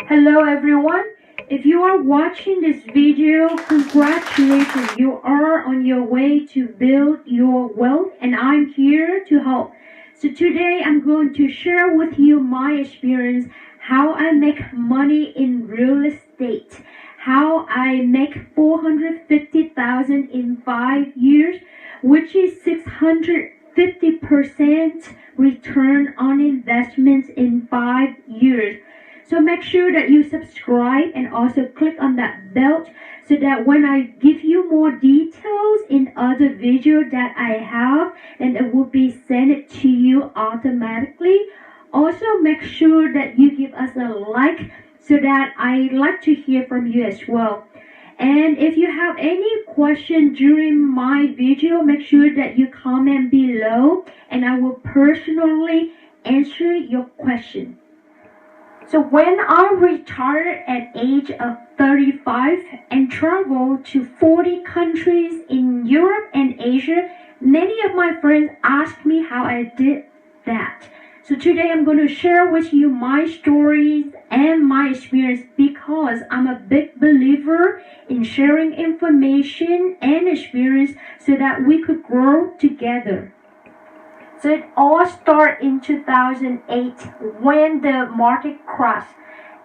Hello everyone. If you are watching this video, congratulations. You are on your way to build your wealth and I'm here to help. So today I'm going to share with you my experience, how I make money in real estate, how I make 450,000 in 5 years, which is 650% return on investments in 5 years. So make sure that you subscribe and also click on that bell so that when I give you more details in other videos that I have, then it will be sent to you automatically. Also make sure that you give us a like so that I like to hear from you as well. And if you have any question during my video, make sure that you comment below and I will personally answer your question. So when I retired at age of 35 and traveled to 40 countries in Europe and Asia, many of my friends asked me how I did that. So today I'm going to share with you my stories and my experience because I'm a big believer in sharing information and experience so that we could grow together. So it all started in 2008 when the market crashed.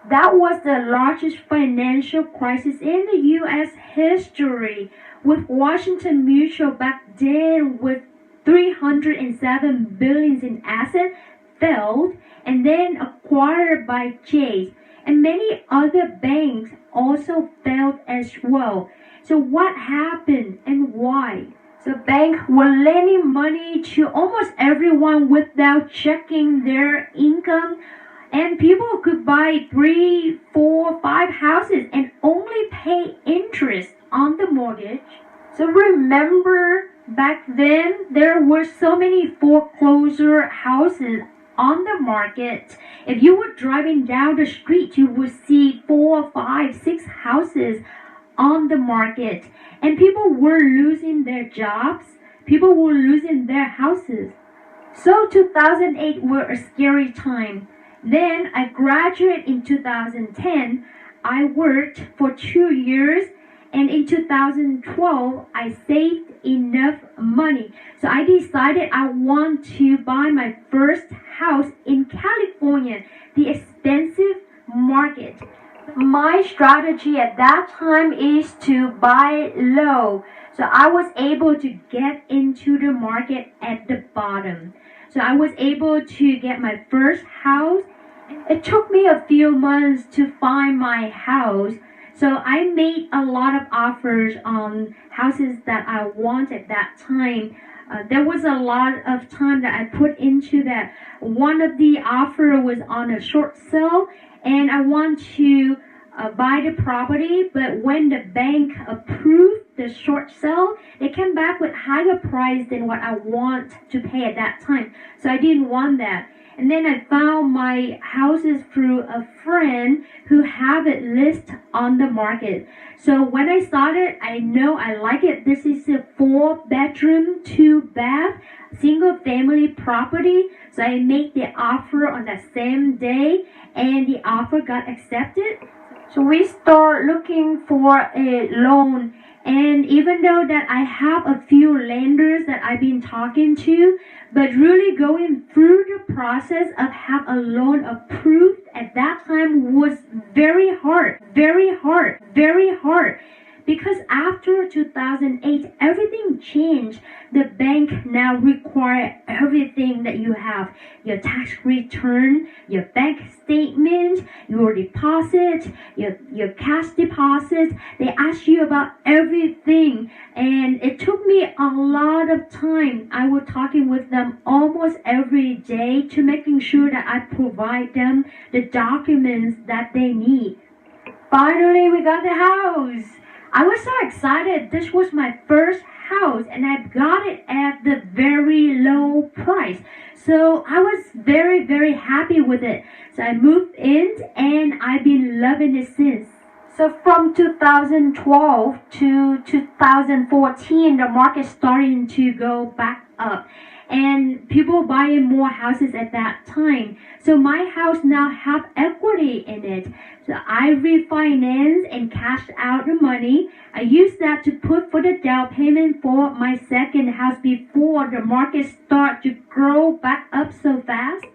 That was the largest financial crisis in the U.S. history, with Washington Mutual back then with $307 billion in assets failed and then acquired by Chase. And many other banks also failed as well. So what happened and why? So banks were lending money to almost everyone without checking their income, and people could buy 3, 4, 5 houses and only pay interest on the mortgage. So remember back then there were so many foreclosure houses on the market. If you were driving down the street, you would see 4, 5, 6 houses on the market, and people were losing their jobs, people were losing their houses. So 2008 were a scary time. Then I graduated in 2010. I worked for 2 years, and in 2012 I saved enough money. So I decided I want to buy my first house in California, the expensive market. My strategy at that time is to buy low. So I was able to get into the market at the bottom. So I was able to get my first house. It took me a few months to find my house. So I made a lot of offers on houses that I wanted at that time. There was a lot of time that I put into that. One of the offer was on a short sale, and I want to buy the property, but when the bank approved the short sale, they came back with higher price than what I want to pay at that time. So I didn't want that. And then I found my houses through a friend who have it listed on the market. So when I saw it, I know I like it. This is a 4-bedroom, 2-bath, single family property. So I made the offer on the same day and the offer got accepted. So we start looking for a loan, and even though that I have a few lenders that I've been talking to, but really going through the process of have a loan approved at that time was very hard. Because after 2008, everything changed. The bank now require everything that you have. Your tax return, your bank statement, your deposit, your cash deposit. They ask you about everything. And it took me a lot of time. I was talking with them almost every day to making sure that I provide them the documents that they need. Finally, we got the house. I was so excited. This was my first house and I got it at the very low price. So I was very happy with it. So I moved in and I've been loving it since. So from 2012 to 2014, the market starting to go back up. and people buying more houses at that time. So my house now have equity in it. So I refinance and cash out the money. I use that to put for the down payment for my second house before the market start to grow back up so fast.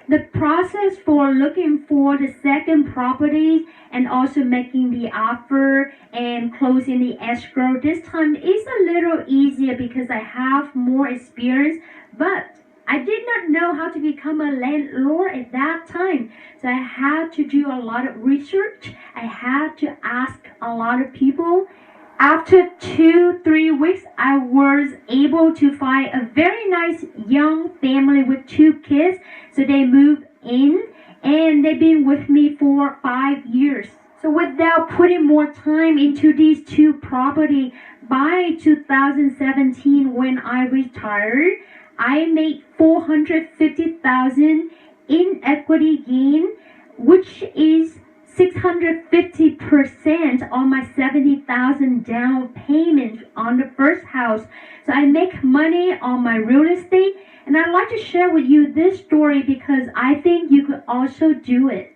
The process for looking for the second property and also making the offer and closing the escrow this time is a little easier because I have more experience, but I did not know how to become a landlord at that time. So I had to do a lot of research. I had to ask a lot of people. After 2-3 weeks, I was able to find a very nice young family with 2 kids. So they moved in and they've been with me for 5 years. So without putting more time into these 2 properties, by 2017 when I retired, I made $450,000 in equity gain, which is 650% on my $70,000 down payment on the first house. So I make money on my real estate, and I'd like to share with you this story because I think you could also do it.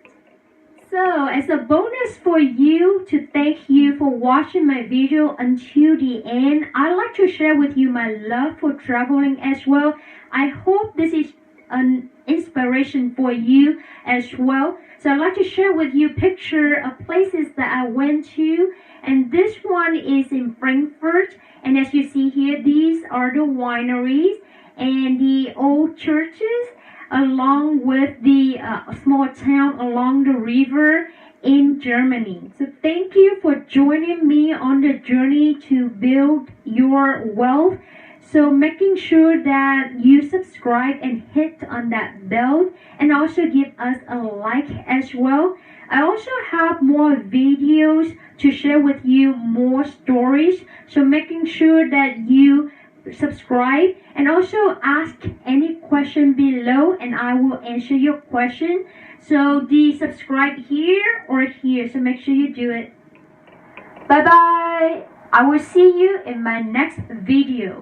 So as a bonus for you, to thank you for watching my video until the end, I'd like to share with you my love for traveling as well. I hope this is an inspiration for you as well. So I'd like to share with you picture of places that I went to, and this one is in Frankfurt, and as you see here, these are the wineries and the old churches along with the small town along the river in Germany. So thank you for joining me on the journey to build your wealth. So making sure that you subscribe and hit on that bell, and also give us a like as well. I also have more videos to share with you, more stories. So making sure that you subscribe and also ask any question below and I will answer your question. So the subscribe here or here. So make sure you do it. Bye bye. I will see you in my next video.